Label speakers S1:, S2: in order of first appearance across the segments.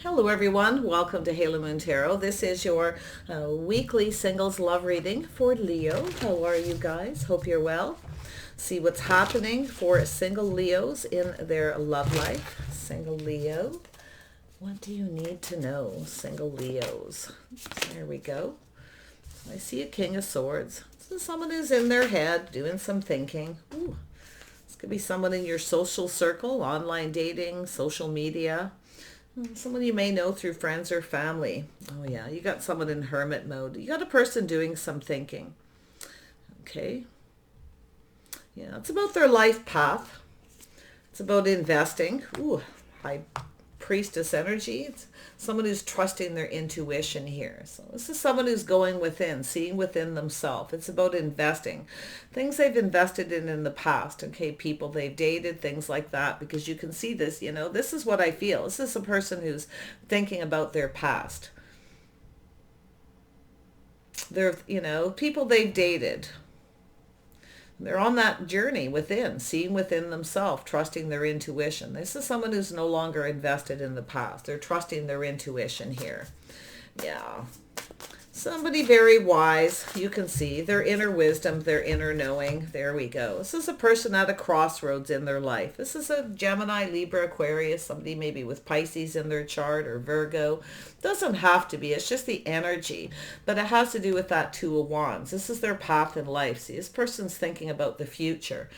S1: Hello everyone, welcome to Halo Moon Tarot. This is your weekly singles love reading for Leo. How are you guys? Hope you're well. See what's happening for single Leos in their love life. Single Leo, what do you need to know? Single Leos. There we go. I see a King of Swords. This is someone who's in their head doing some thinking. Ooh, this could be someone in your social circle, online dating, social media. Someone you may know through friends or family. Oh yeah, you got someone in hermit mode. You got a person doing some thinking. Okay. Yeah, it's about their life path. It's about investing. Ooh, high priestess energy. It's someone who's trusting their intuition here. So this is someone who's going within, seeing within themselves. It's about investing. Things they've invested in the past. Okay, people they've dated, things like that. Because you can see this, this is what I feel. This is a person who's thinking about their past. They're, people they've dated. They're on that journey within, seeing within themselves, trusting their intuition. This is someone who's no longer invested in the past. They're trusting their intuition here. Yeah. Somebody very wise. You can see their inner wisdom, their inner knowing. There we go. This is a person at a crossroads in their life. This is a Gemini, Libra, Aquarius, somebody maybe with Pisces in their chart or Virgo. Doesn't have to be. It's just the energy. But it has to do with that Two of Wands. This is their path in life. See, this person's thinking about the future,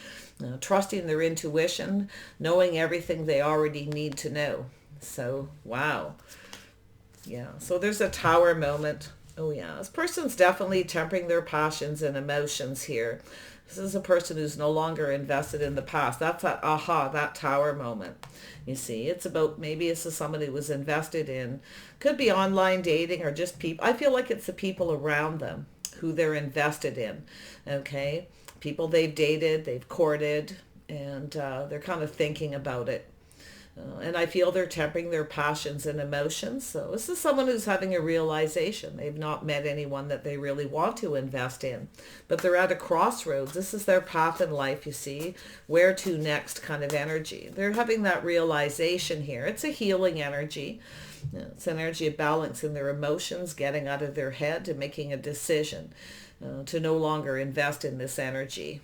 S1: trusting their intuition, knowing everything they already need to know. So, wow. Yeah, so there's a Tower moment. Oh yeah, this person's definitely tempering their passions and emotions here. This is a person who's no longer invested in the past. That's that aha, that Tower moment. You see, it's about, maybe this is somebody who was invested in, could be online dating or just people. I feel like it's the people around them who they're invested in, okay? People they've dated, they've courted, and they're kind of thinking about it. And I feel they're tempering their passions and emotions. So this is someone who's having a realization. They've not met anyone that they really want to invest in. But they're at a crossroads. This is their path in life, you see. Where to next kind of energy. They're having that realization here. It's a healing energy. It's an energy of balancing their emotions, getting out of their head and making a decision to no longer invest in this energy.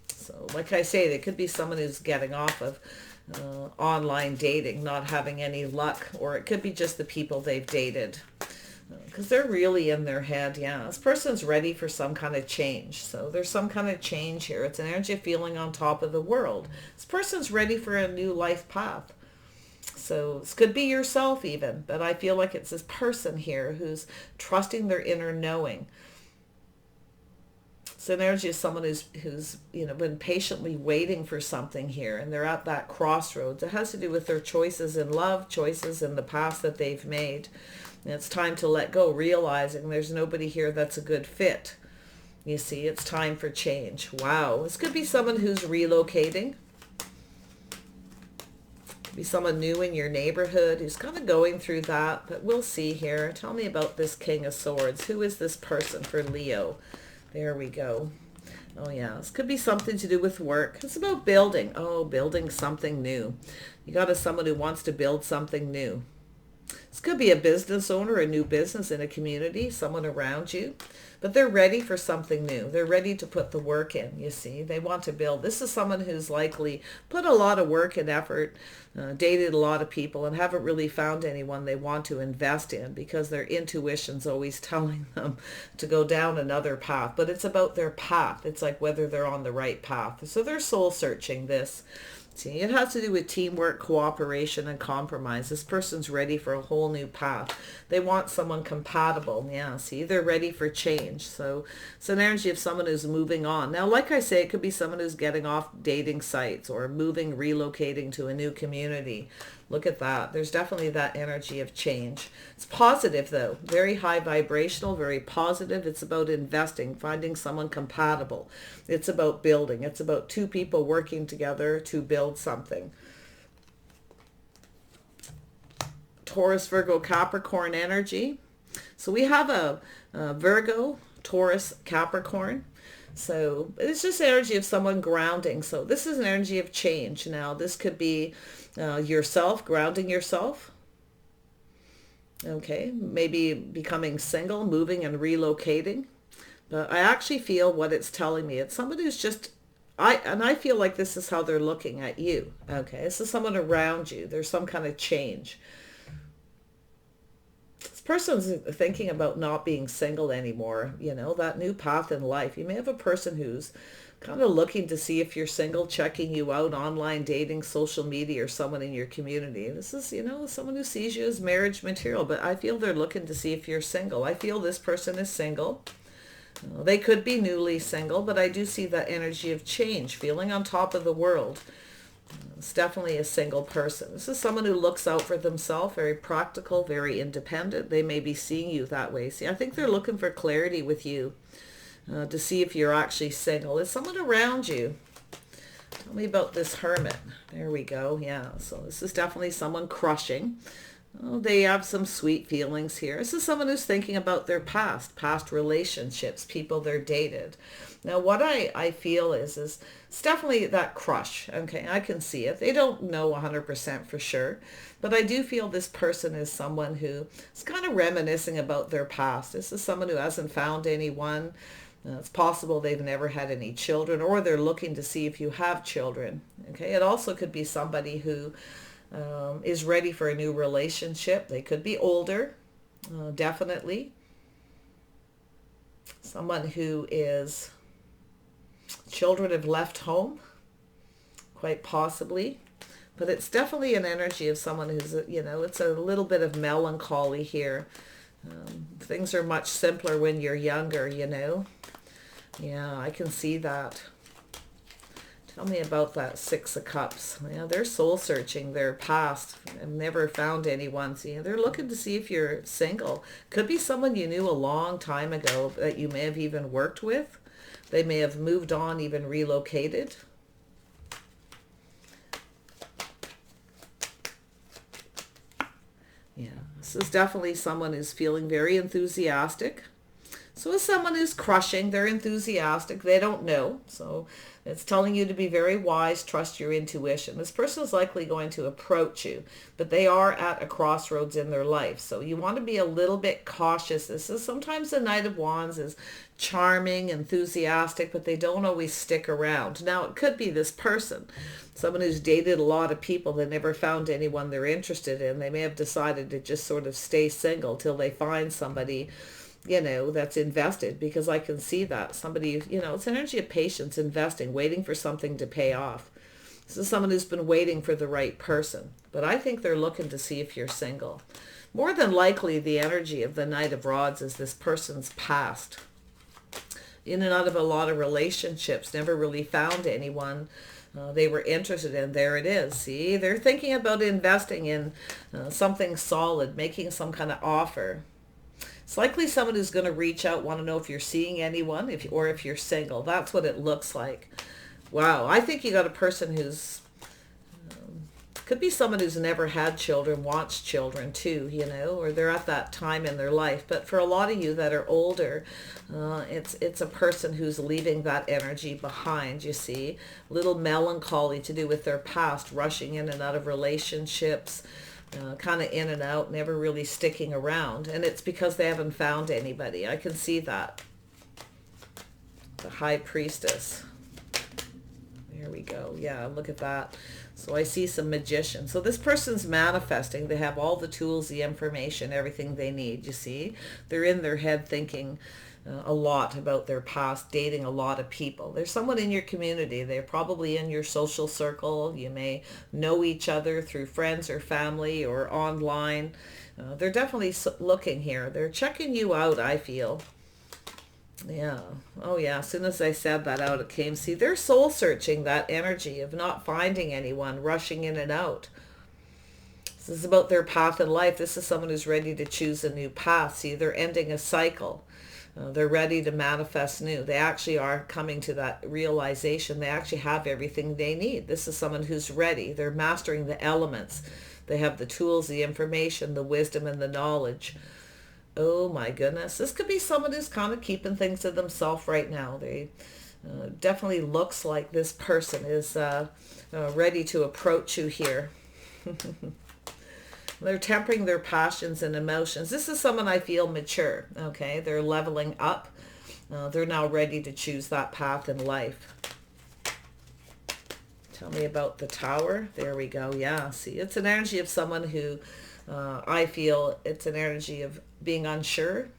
S1: So like I say, there could be someone who's getting off of online dating, not having any luck, or it could be just the people they've dated because they're really in their head. Yeah, this person's ready for some kind of change. So there's some kind of change here. It's an energy of feeling on top of the world. This person's ready for a new life path. So this could be yourself even, but I feel like it's this person here who's trusting their inner knowing. It's an energy of someone who's been patiently waiting for something here, and they're at that crossroads. It has to do with their choices in love, choices in the past that they've made. And it's time to let go, realizing there's nobody here that's a good fit. You see, it's time for change. Wow. This could be someone who's relocating. Be someone new in your neighborhood who's kind of going through that, but we'll see here. Tell me about this King of Swords. Who is this person for Leo? There we go. Oh yeah, this could be something to do with work. It's about building. Oh, building something new. You got someone who wants to build something new. This could be a business owner, a new business in a community, someone around you. But they're ready for something new. They're ready to put the work in, you see. They want to build. This is someone who's likely put a lot of work and effort, dated a lot of people, and haven't really found anyone they want to invest in because their intuition's always telling them to go down another path. But it's about their path. It's like whether they're on the right path. So they're soul searching this. See, it has to do with teamwork, cooperation, and compromise. This person's ready for a whole new path. They want someone compatible. Yeah, see, they're ready for change. So it's an energy of someone who's moving on. Now, like I say, it could be someone who's getting off dating sites or moving, relocating to a new community. Look at that. There's definitely that energy of change. It's positive, though. Very high vibrational, very positive. It's about investing, finding someone compatible. It's about building. It's about two people working together to build something. Taurus, Virgo, Capricorn energy. So we have a Virgo, Taurus, Capricorn. So it's just energy of someone grounding. So this is an energy of change. Now, this could be yourself, grounding yourself. Okay, maybe becoming single, moving and relocating. But I actually feel what it's telling me. It's somebody who's just, I feel like this is how they're looking at you. Okay, this is someone around you. There's some kind of change. This person's thinking about not being single anymore. That new path in life. You may have a person who's kind of looking to see if you're single, checking you out, online dating, social media, or someone in your community. This is, someone who sees you as marriage material, but I feel they're looking to see if you're single. I feel this person is single. They could be newly single, but I do see that energy of change, feeling on top of the world. It's definitely a single person. This is someone who looks out for themselves, very practical, very independent. They may be seeing you that way. See, I think they're looking for clarity with you to see if you're actually single. Is someone around you? Tell me about this hermit. There we go. Yeah, so this is definitely someone crushing. Oh, they have some sweet feelings here. This is someone who's thinking about their past relationships, people they're dated. Now, what I feel is it's definitely that crush. Okay, I can see it. They don't know 100% for sure, but I do feel this person is someone who is kind of reminiscing about their past. This is someone who hasn't found anyone. It's possible they've never had any children, or they're looking to see if you have children. Okay, it also could be somebody who is ready for a new relationship. They could be older, definitely. Someone who is, children have left home, quite possibly. But it's definitely an energy of someone who's, it's a little bit of melancholy here. Things are much simpler when you're younger. Yeah, I can see that. Tell me about that Six of Cups. Yeah, they're soul searching their past and never found anyone. See, they're looking to see if you're single. Could be someone you knew a long time ago that you may have even worked with. They may have moved on, even relocated. Yeah, this is definitely someone who's feeling very enthusiastic. So as someone who's crushing, they're enthusiastic, they don't know. So it's telling you to be very wise, trust your intuition. This person is likely going to approach you, but they are at a crossroads in their life. So you want to be a little bit cautious. This is sometimes the Knight of Wands is charming, enthusiastic, but they don't always stick around. Now it could be this person, someone who's dated a lot of people, they never found anyone they're interested in. They may have decided to just sort of stay single till they find somebody that's invested, because I can see that somebody, it's energy of patience, investing, waiting for something to pay off. This is someone who's been waiting for the right person, but I think they're looking to see if you're single. More than likely, the energy of the Knight of Rods is this person's past. In and out of a lot of relationships, never really found anyone they were interested in. There it is. See, they're thinking about investing in something solid, making some kind of offer. It's likely someone who's going to reach out, want to know if you're seeing anyone, or if you're single. That's what it looks like. Wow, I think you got a person who's, could be someone who's never had children, wants children too, or they're at that time in their life. But for a lot of you that are older, it's a person who's leaving that energy behind, you see. Little melancholy to do with their past, rushing in and out of relationships, kind of in and out, never really sticking around. And it's because they haven't found anybody. I can see that. The High Priestess. There we go. Yeah, look at that. So I see some magician. So this person's manifesting. They have all the tools, the information, everything they need, you see. They're in their head thinking a lot about their past, dating a lot of people. There's someone in your community. They're probably in your social circle. You may know each other through friends or family or online. They're definitely looking here. They're checking you out, I feel. Yeah. Oh, yeah. As soon as I said that out, it came. See, they're soul searching, that energy of not finding anyone, rushing in and out. This is about their path in life. This is someone who's ready to choose a new path. See, they're ending a cycle. They're ready to manifest new. They actually are coming to that realization. They actually have everything they need. This is someone who's ready. They're mastering the elements. They have the tools, the information, the wisdom, and the knowledge. Oh my goodness. This could be someone who's kind of keeping things to themselves right now. They definitely looks like this person is ready to approach you here. They're tempering their passions and emotions. This is someone I feel mature, okay? They're leveling up. They're now ready to choose that path in life. Tell me about the Tower. There we go. Yeah, see, it's an energy of someone who I feel it's an energy of being unsure,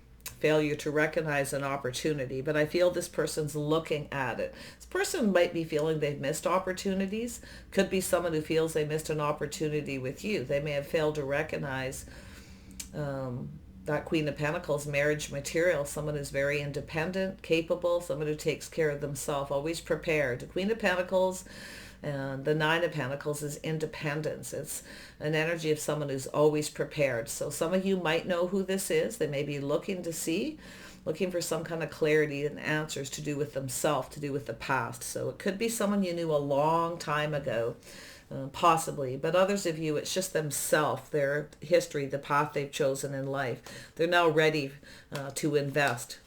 S1: failure to recognize an opportunity, but I feel this person's looking at it. This person might be feeling they've missed opportunities. Could be someone who feels they missed an opportunity with you. They may have failed to recognize that Queen of Pentacles, marriage material, someone who's very independent, capable, someone who takes care of themselves, always prepared. The Queen of Pentacles and the Nine of Pentacles is independence. It's an energy of someone who's always prepared. So some of you might know who this is. They may be looking for some kind of clarity and answers to do with themselves, to do with the past. So it could be someone you knew a long time ago, possibly. But others of you, it's just themselves, their history, the path they've chosen in life. They're now ready to invest.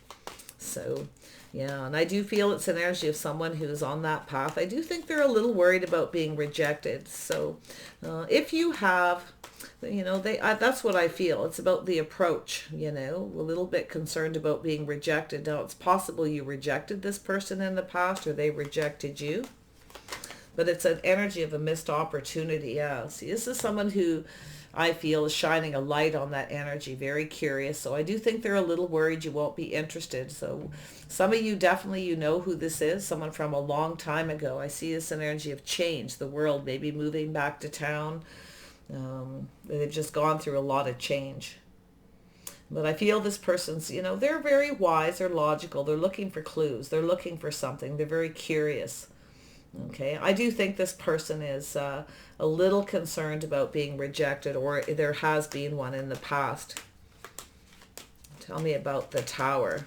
S1: So yeah, and I do feel it's an energy of someone who's on that path. I do think they're a little worried about being rejected. So if you have, that's what I feel. It's about the approach, a little bit concerned about being rejected. Now, it's possible you rejected this person in the past or they rejected you. But it's an energy of a missed opportunity. Yeah, see, this is someone who I feel is shining a light on that energy, very curious. So I do think they're a little worried you won't be interested. So some of you definitely, you know who this is, someone from a long time ago. I see this energy of change, the world, maybe moving back to town. They've just gone through a lot of change. But I feel this person's, they're very wise, they're logical, they're looking for clues, they're looking for something, they're very curious. Okay, I do think this person is a little concerned about being rejected, or there has been one in the past. Tell me about the Tower.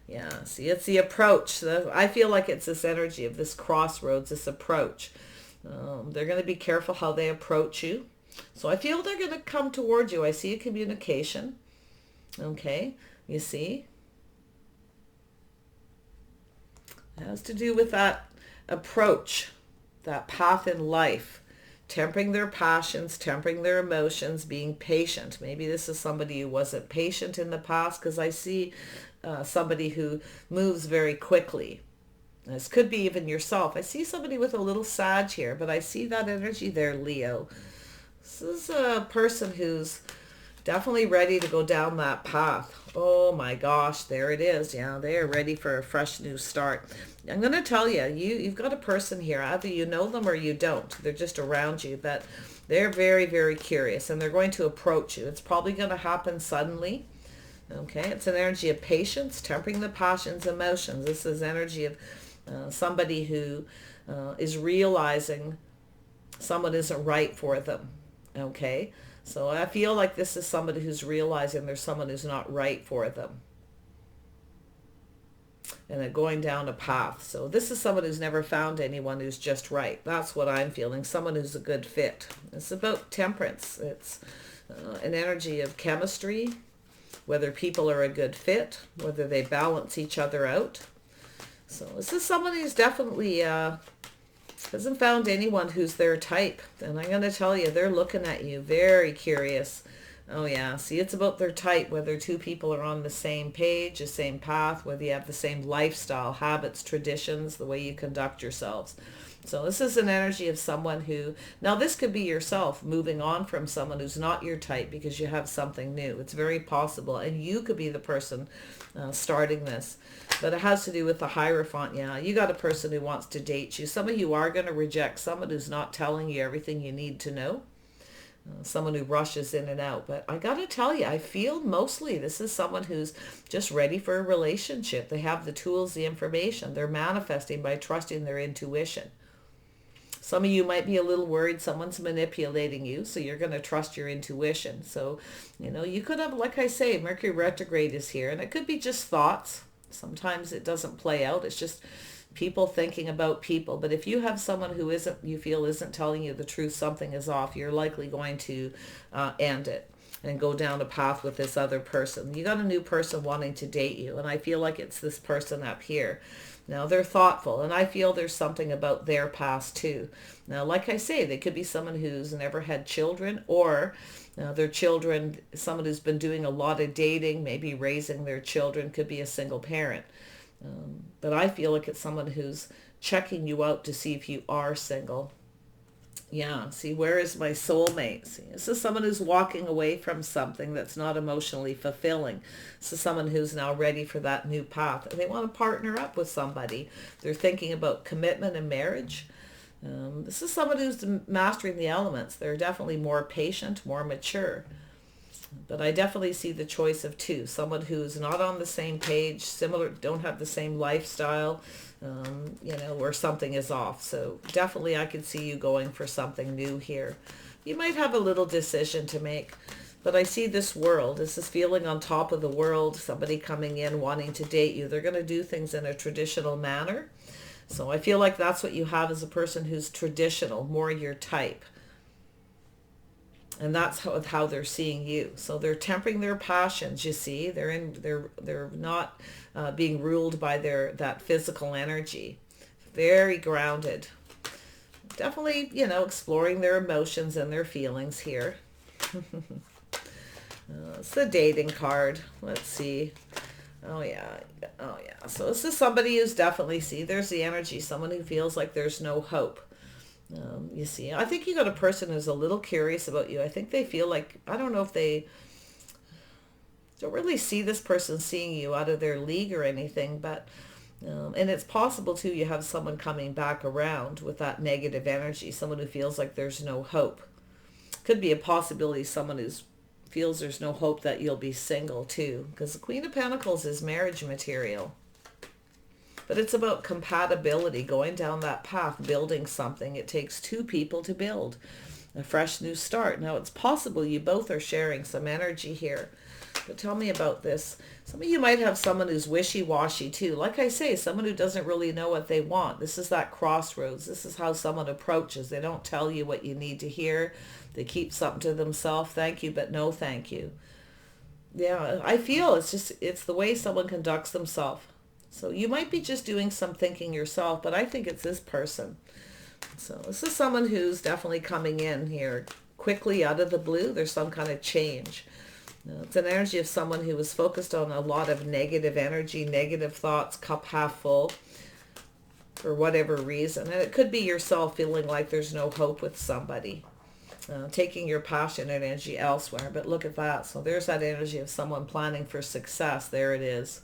S1: Yeah, see, it's the approach. I feel like it's this energy of this crossroads, this approach. They're going to be careful how they approach you. So I feel they're going to come towards you. I see a communication. Okay, you see? It has to do with that approach, that path in life, tempering their passions, tempering their emotions, being patient. Maybe this is somebody who wasn't patient in the past, because I see somebody who moves very quickly. This could be even yourself. I see somebody with a little Sag here, but I see that energy there, Leo. This is a person who's definitely ready to go down that path. Oh my gosh, there it is. Yeah, they are ready for a fresh new start. I'm going to tell you, you've got a person here. Either you know them or you don't. They're just around you, but they're very, very curious, and they're going to approach you. It's probably going to happen suddenly. Okay, it's an energy of patience, tempering the passions, emotions. This is energy of somebody who is realizing someone isn't right for them. Okay, so I feel like this is somebody who's realizing there's someone who's not right for them, and they're going down a path. So this is someone who's never found anyone who's just right. That's what I'm feeling, someone who's a good fit. It's about temperance. It's an energy of chemistry, whether people are a good fit, whether they balance each other out. So this is someone who's definitely hasn't found anyone who's their type. And I'm going to tell you, they're looking at you, very curious. Oh yeah, see, it's about their type, whether two people are on the same page, the same path, whether you have the same lifestyle, habits, traditions, the way you conduct yourselves. So this is an energy of someone who, now this could be yourself moving on from someone who's not your type because you have something new. It's very possible. And you could be the person starting this. But it has to do with the Hierophant. Yeah, you got a person who wants to date you. Some of you are going to reject someone who's not telling you everything you need to know. Someone who rushes in and out. But I got to tell you, I feel mostly this is someone who's just ready for a relationship. They have the tools, the information. They're manifesting by trusting their intuition. Some of you might be a little worried someone's manipulating you, so you're going to trust your intuition. So, you could have, like I say, Mercury retrograde is here, and it could be just thoughts. Sometimes it doesn't play out. It's just people thinking about people. But if you have someone who you feel isn't telling you the truth, something is off, you're likely going to end it and go down a path with this other person. You got a new person wanting to date you, and I feel like it's this person up here. Now, they're thoughtful, and I feel there's something about their past too. Now, like I say, they could be someone who's never had children, or Now, their children, someone who's been doing a lot of dating, maybe raising their children, could be a single parent. But I feel like it's someone who's checking you out to see if you are single. Yeah, see, where is my soulmate? See, this is someone who's walking away from something that's not emotionally fulfilling. This is someone who's now ready for that new path. And they want to partner up with somebody. They're thinking about commitment and marriage. This is someone who's mastering the elements. They're definitely more patient, more mature. But I definitely see the choice of two. Someone who's not on the same page, similar, don't have the same lifestyle, where something is off. So definitely I could see you going for something new here. You might have a little decision to make. But I see this world. This is feeling on top of the world. Somebody coming in wanting to date you. They're going to do things in a traditional manner. So I feel like that's what you have as a person who's traditional, more your type. And that's how they're seeing you. So they're tempering their passions, you see. They're not being ruled by that physical energy. Very grounded. Definitely, exploring their emotions and their feelings here. It's the dating card. Let's see. Oh yeah. So this is somebody who's definitely, there's the energy. Someone who feels like there's no hope. You see, I think you got a person who's a little curious about you. I think they feel like, I don't know if they don't really see this person seeing you out of their league or anything, but, and it's possible too, you have someone coming back around with that negative energy, someone who feels like there's no hope. Could be a possibility someone who feels there's no hope that you'll be single too, because the Queen of Pentacles is marriage material. But it's about compatibility, going down that path, building something. It takes two people to build a fresh new start. Now, it's possible you both are sharing some energy here. But tell me about this. Some of you might have someone who's wishy-washy too. Like I say, someone who doesn't really know what they want. This is that crossroads. This is how someone approaches. They don't tell you what you need to hear. They keep something to themselves. Thank you, but no thank you. Yeah, I feel it's the way someone conducts themselves. So you might be just doing some thinking yourself, but I think it's this person. So this is someone who's definitely coming in here quickly out of the blue. There's some kind of change. It's an energy of someone who was focused on a lot of negative energy, negative thoughts, cup half full, for whatever reason. And it could be yourself feeling like there's no hope with somebody, taking your passion and energy elsewhere. But look at that. So there's that energy of someone planning for success. There it is.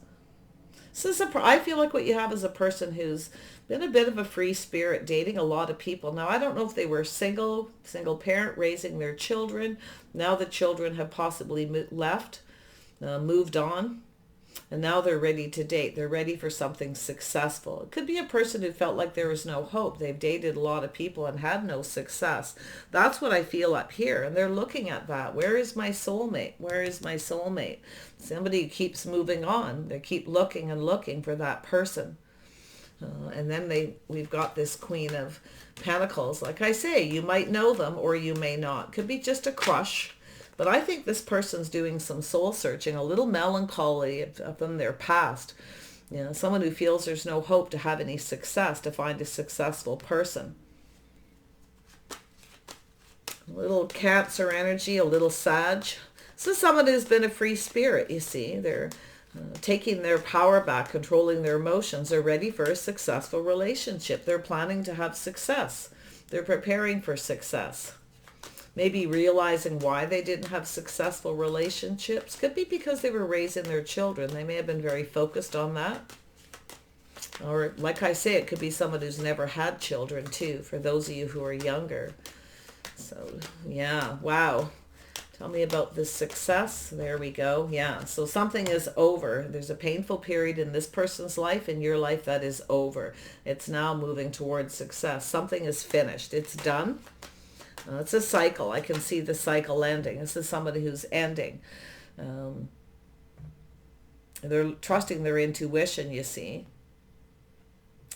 S1: So I feel like what you have is a person who's been a bit of a free spirit, dating a lot of people. Now, I don't know if they were single parent, raising their children. Now the children have possibly moved on, and now they're ready to date. They're ready for something successful. It could be a person who felt like there was no hope. They've dated a lot of people and had no success. That's what I feel up here, and they're looking at that. Where is my soulmate? Where is my soulmate? Somebody who keeps moving on. They keep looking and looking for that person. And then we've got this Queen of Pentacles. Like I say, you might know them or you may not. Could be just a crush. But I think this person's doing some soul searching, a little melancholy of their past. Someone who feels there's no hope to have any success, to find a successful person. A little Cancer energy, a little Sag. This is someone who's been a free spirit, you see. They're taking their power back, controlling their emotions. They're ready for a successful relationship. They're planning to have success. They're preparing for success. Maybe realizing why they didn't have successful relationships. Could be because they were raising their children. They may have been very focused on that. Or like I say, it could be someone who's never had children too, for those of you who are younger. So yeah, wow. Tell me about this success. There we go. Yeah, so something is over. There's a painful period in this person's life, in your life, that is over. It's now moving towards success. Something is finished. It's done. It's a cycle. I can see the cycle ending. This is somebody who's ending. They're trusting their intuition, you see.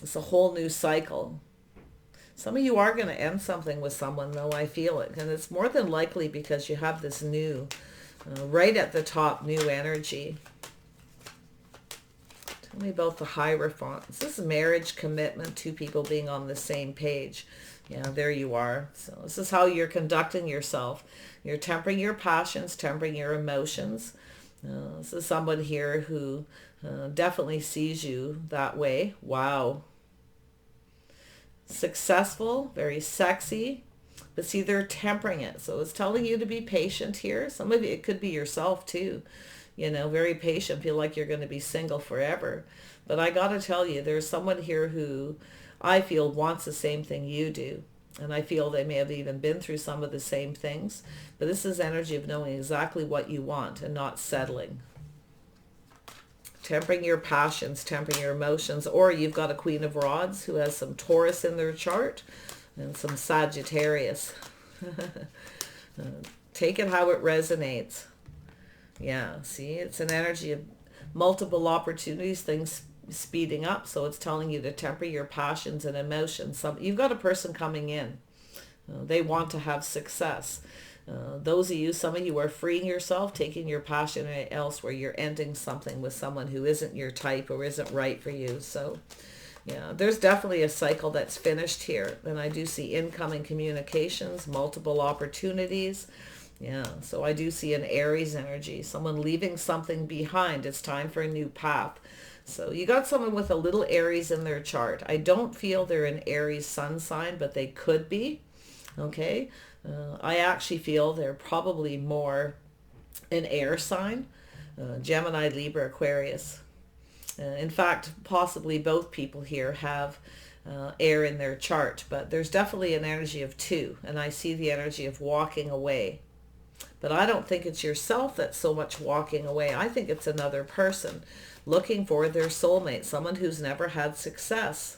S1: It's a whole new cycle. Some of you are going to end something with someone, though, I feel it. And it's more than likely because you have this new, right at the top, new energy. Tell me about the Hierophant. This is marriage, commitment, two people being on the same page. Yeah, there you are. So this is how you're conducting yourself. You're tempering your passions, tempering your emotions. This is someone here who definitely sees you that way. Wow. Successful, very sexy, but see, they're tempering it. So it's telling you to be patient here. Some of you, it could be yourself too. Very patient, feel like you're going to be single forever. But I got to tell you, there's someone here who I feel wants the same thing you do. And I feel they may have even been through some of the same things. But this is energy of knowing exactly what you want and not settling. Tempering your passions, tempering your emotions. Or you've got a Queen of Rods who has some Taurus in their chart and some Sagittarius. Take it how it resonates. Yeah, see, it's an energy of multiple opportunities, things speeding up. So it's telling you to temper your passions and emotions. You've got a person coming in. They want to have success. Those of you, some of you are freeing yourself, taking your passion elsewhere. You're ending something with someone who isn't your type or isn't right for you. So yeah, there's definitely a cycle that's finished here. And I do see incoming communications, multiple opportunities. Yeah, so I do see an Aries energy, someone leaving something behind. It's time for a new path. So you got someone with a little Aries in their chart. I don't feel they're an Aries sun sign, but they could be. Okay, I actually feel they're probably more an air sign, Gemini, Libra, Aquarius. In fact, possibly both people here have air in their chart, but there's definitely an energy of two, and I see the energy of walking away. But I don't think it's yourself that's so much walking away. I think it's another person looking for their soulmate, someone who's never had success,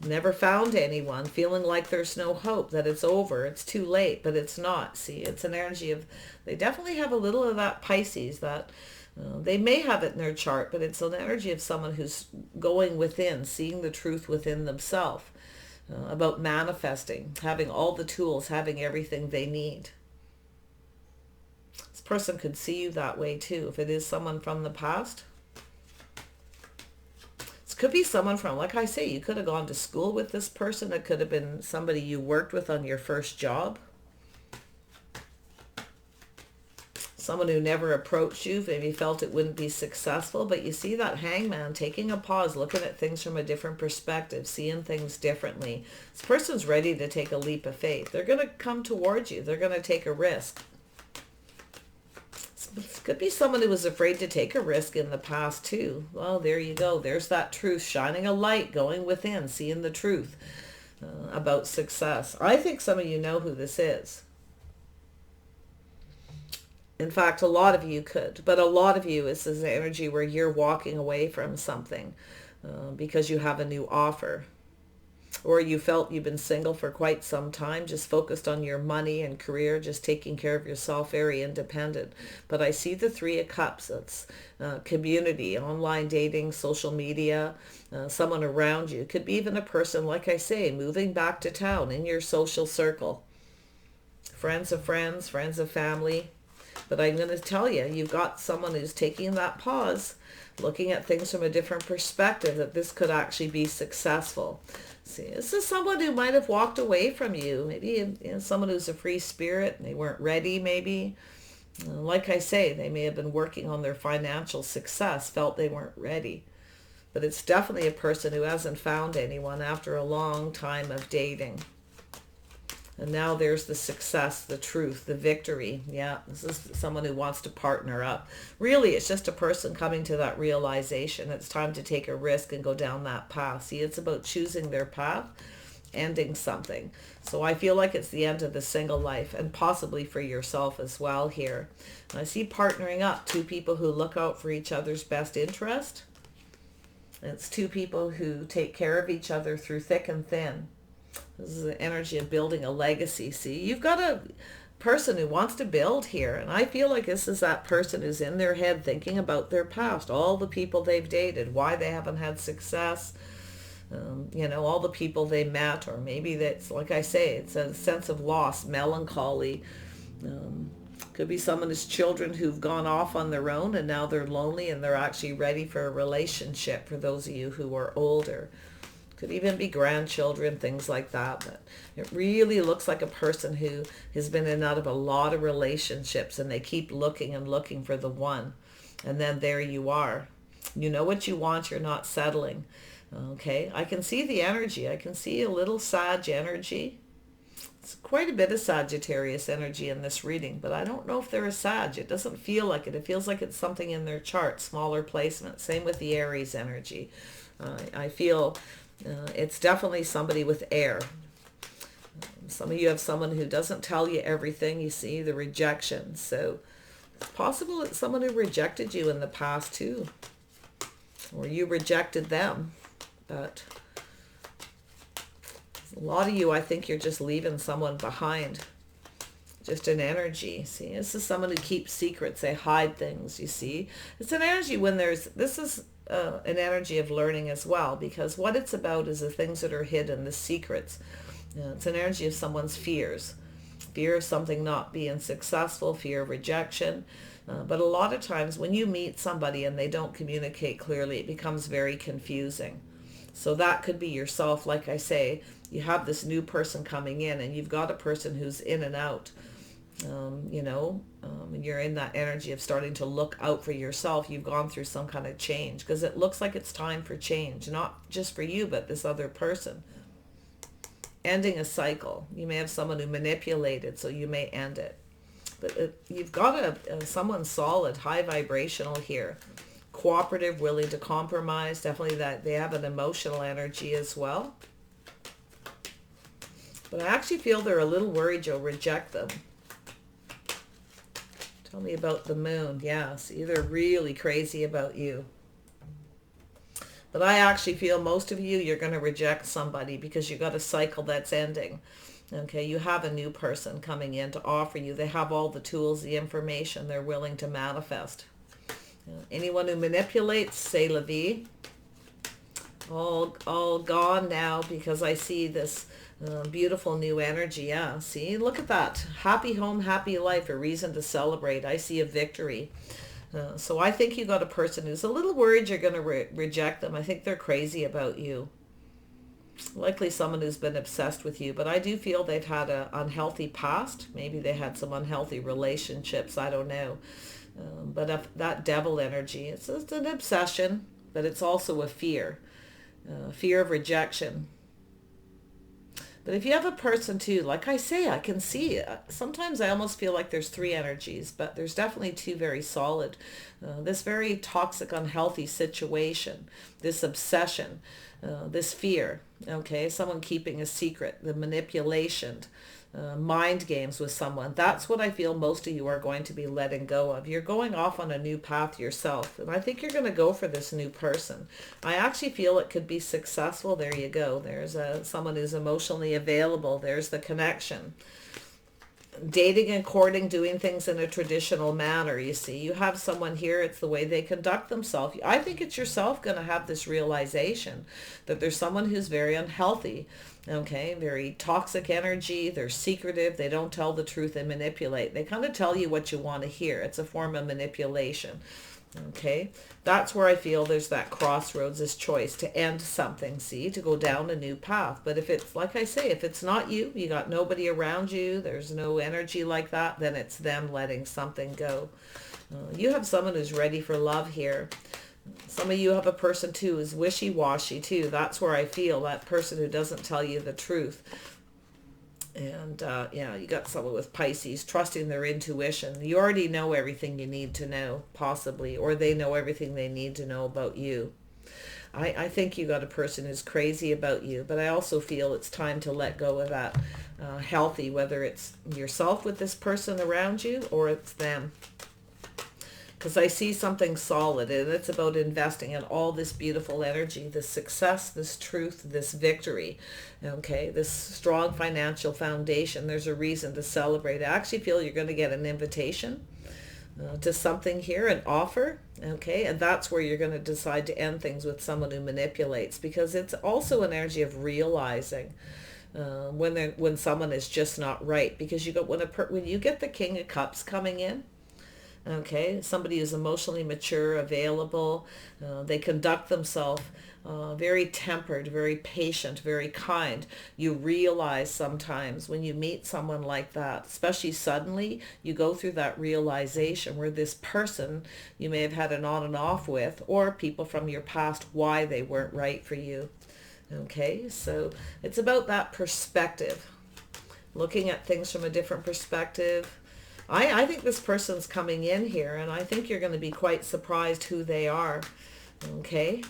S1: never found anyone, feeling like there's no hope, that it's over, it's too late, but it's not. See, it's an energy of, they definitely have a little of that Pisces, that they may have it in their chart, but it's an energy of someone who's going within, seeing the truth within themselves, about manifesting, having all the tools, having everything they need. This person could see you that way too, if it is someone from the past. This could be someone from, like I say, you could have gone to school with this person. It could have been somebody you worked with on your first job. Someone who never approached you, maybe felt it wouldn't be successful, but you see that Hangman taking a pause, looking at things from a different perspective, seeing things differently. This person's ready to take a leap of faith. They're going to come towards you. They're going to take a risk. This could be someone who was afraid to take a risk in the past too. Well, there you go. There's that truth, shining a light, going within, seeing the truth about success. I think some of you know who this is. In fact, a lot of you could, but a lot of you, is this energy where you're walking away from something because you have a new offer. Or you felt you've been single for quite some time, just focused on your money and career, just taking care of yourself, very independent. But I see the Three of Cups. It's community, online dating, social media, someone around you. It could be even a person, like I say, moving back to town in your social circle. Friends of friends, friends of family. But I'm going to tell you, you've got someone who's taking that pause, looking at things from a different perspective, that this could actually be successful. See, this is someone who might have walked away from you. Maybe someone who's a free spirit and they weren't ready maybe. Like I say, they may have been working on their financial success, felt they weren't ready. But it's definitely a person who hasn't found anyone after a long time of dating. And now there's the success, the truth, the victory. Yeah, this is someone who wants to partner up. Really, it's just a person coming to that realization. It's time to take a risk and go down that path. See, it's about choosing their path, ending something. So I feel like it's the end of the single life, and possibly for yourself as well here. And I see partnering up, two people who look out for each other's best interest. And it's two people who take care of each other through thick and thin. This is the energy of building a legacy. See, you've got a person who wants to build here. And I feel like this is that person who's in their head thinking about their past, all the people they've dated, why they haven't had success, all the people they met, or maybe that's, like I say, it's a sense of loss, melancholy. Could be someone's children who've gone off on their own and now they're lonely and they're actually ready for a relationship, for those of you who are older. Could even be grandchildren, things like that. But it really looks like a person who has been in and out of a lot of relationships, and they keep looking and looking for the one. And then there you are. You know what you want, you're not settling. Okay, I can see the energy. I can see a little Sag energy. It's quite a bit of Sagittarius energy in this reading, but I don't know if they're a Sag. It doesn't feel like it. It feels like it's something in their chart, smaller placement. Same with the Aries energy. I feel it's definitely somebody with air. Some of you have someone who doesn't tell you everything. You see the rejection. So it's possible it's someone who rejected you in the past too. Or you rejected them. But a lot of you, I think you're just leaving someone behind. Just an energy. See, this is someone who keeps secrets. They hide things, you see. It's an energy when this is an energy of learning as well, because what it's about is the things that are hidden, the secrets. It's an energy of someone's fears. Fear of something not being successful, fear of rejection. But a lot of times when you meet somebody and they don't communicate clearly, it becomes very confusing. So that could be yourself. Like I say, you have this new person coming in and you've got a person who's in and out. And you're in that energy of starting to look out for yourself. You've gone through some kind of change because it looks like it's time for change, not just for you, but this other person. Ending a cycle. You may have someone who manipulated, so you may end it. But you've got someone solid, high vibrational here. Cooperative, willing to compromise. Definitely that they have an emotional energy as well. But I actually feel they're a little worried you'll reject them. Tell me about the moon. Yeah, see, they're really crazy about you. But I actually feel most of you, you're going to reject somebody because you got a cycle that's ending. Okay, you have a new person coming in to offer you. They have all the tools, the information. They're willing to manifest. Anyone who manipulates, c'est la vie. All gone now because I see this beautiful new energy. Yeah, see, look at that. Happy home, happy life, a reason to celebrate. I see a victory. So I think you got a person who's a little worried you're going to reject them. I think they're crazy about you. Likely someone who's been obsessed with you, but I do feel they've had an unhealthy past. Maybe they had some unhealthy relationships. I don't know. But if that devil energy, it's just an obsession, but it's also a fear. Fear of rejection. But if you have a person too, like I say, I can see, sometimes I almost feel like there's three energies, but there's definitely two very solid. This very toxic, unhealthy situation, this obsession, this fear, okay, someone keeping a secret, the manipulation, mind games with someone. That's what I feel most of you are going to be letting go of. You're going off on a new path yourself, and I think you're going to go for this new person. I actually feel it could be successful. There you go. There's someone who's emotionally available. There's the connection. Dating and courting, doing things in a traditional manner. You see, you have someone here, it's the way they conduct themselves. I think it's yourself going to have this realization that there's someone who's very unhealthy. Okay, very toxic energy. They're secretive. They don't tell the truth and manipulate. They kind of tell you what you want to hear. It's a form of manipulation. Okay, that's where I feel there's that crossroads, this choice to end something, see, to go down a new path. But if it's, like I say, if it's not you, you got nobody around you, there's no energy like that, then it's them letting something go. You have someone who's ready for love here. Some of you have a person too who's wishy-washy too. That's where I feel that person who doesn't tell you the truth. And you got someone with Pisces trusting their intuition. You already know everything you need to know, possibly, or they know everything they need to know about you. I think you got a person who's crazy about you, but I also feel it's time to let go of that healthy, whether it's yourself with this person around you or it's them. Because I see something solid, and it's about investing in all this beautiful energy, this success, this truth, this victory, okay, this strong financial foundation. There's a reason to celebrate. I actually feel you're going to get an invitation to something here, an offer, okay, and that's where you're going to decide to end things with someone who manipulates, because it's also an energy of realizing when someone is just not right. Because you got when you get the King of Cups coming in, Okay, somebody who's emotionally mature, available. They conduct themselves very tempered, very patient, very kind. You realize sometimes when you meet someone like that, especially suddenly, you go through that realization where this person you may have had an on and off with, or people from your past, why they weren't right for you. Okay, so it's about that perspective, looking at things from a different perspective. I think this person's coming in here, and I think you're going to be quite surprised who they are. Okay.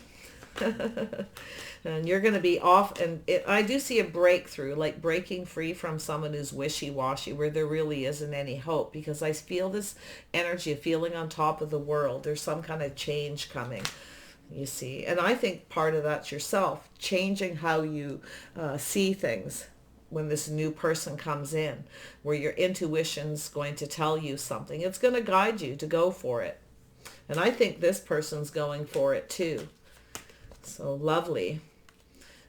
S1: And you're going to be off, and I do see a breakthrough, like breaking free from someone who's wishy-washy, where there really isn't any hope, because I feel this energy of feeling on top of the world. There's some kind of change coming, you see. And I think part of that's yourself, changing how you see things when this new person comes in, where your intuition's going to tell you something. It's going to guide you to go for it. And I think this person's going for it too. So lovely.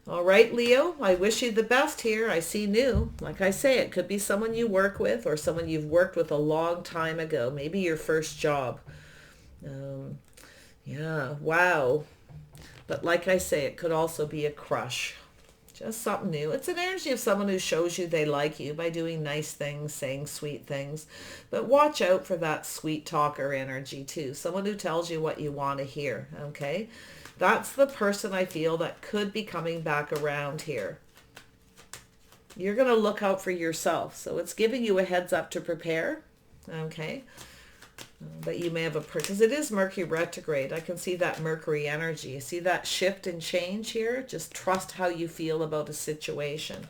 S1: All right, Leo, I wish you the best here. I see new. Like I say, it could be someone you work with or someone you've worked with a long time ago. Maybe your first job. Yeah, wow. But like I say, it could also be a crush. Just something new. It's an energy of someone who shows you they like you by doing nice things, saying sweet things. But watch out for that sweet talker energy too. Someone who tells you what you want to hear, okay? That's the person I feel that could be coming back around here. You're going to look out for yourself. So it's giving you a heads up to prepare, okay? That you may have because it is Mercury retrograde. I can see that Mercury energy. See that shift and change here? Just trust how you feel about a situation.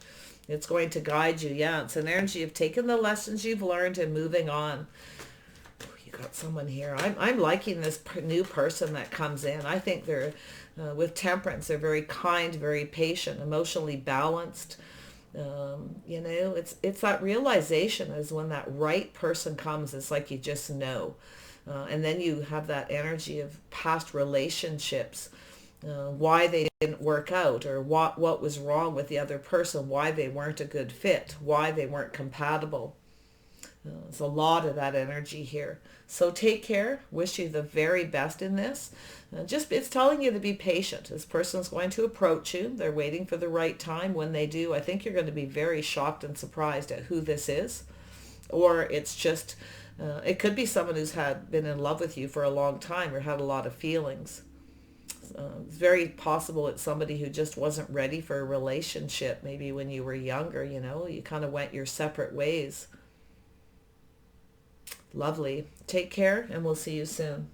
S1: It's going to guide you. Yeah, it's an energy of taking the lessons you've learned and moving on. You got someone here. I'm liking this new person that comes in. I think they're, with temperance, they're very kind, very patient, emotionally balanced. You know, it's that realization is when that right person comes, it's like you just know. And then you have that energy of past relationships, why they didn't work out, or what was wrong with the other person, why they weren't a good fit, why they weren't compatible. There's a lot of that energy here. So take care. Wish you the very best in this. Just it's telling you to be patient. This person's going to approach you. They're waiting for the right time. When they do, I think you're going to be very shocked and surprised at who this is. Or it's just, it could be someone who's been in love with you for a long time or had a lot of feelings. It's very possible it's somebody who just wasn't ready for a relationship. Maybe when you were younger, you know, you kind of went your separate ways. Lovely. Take care, and we'll see you soon.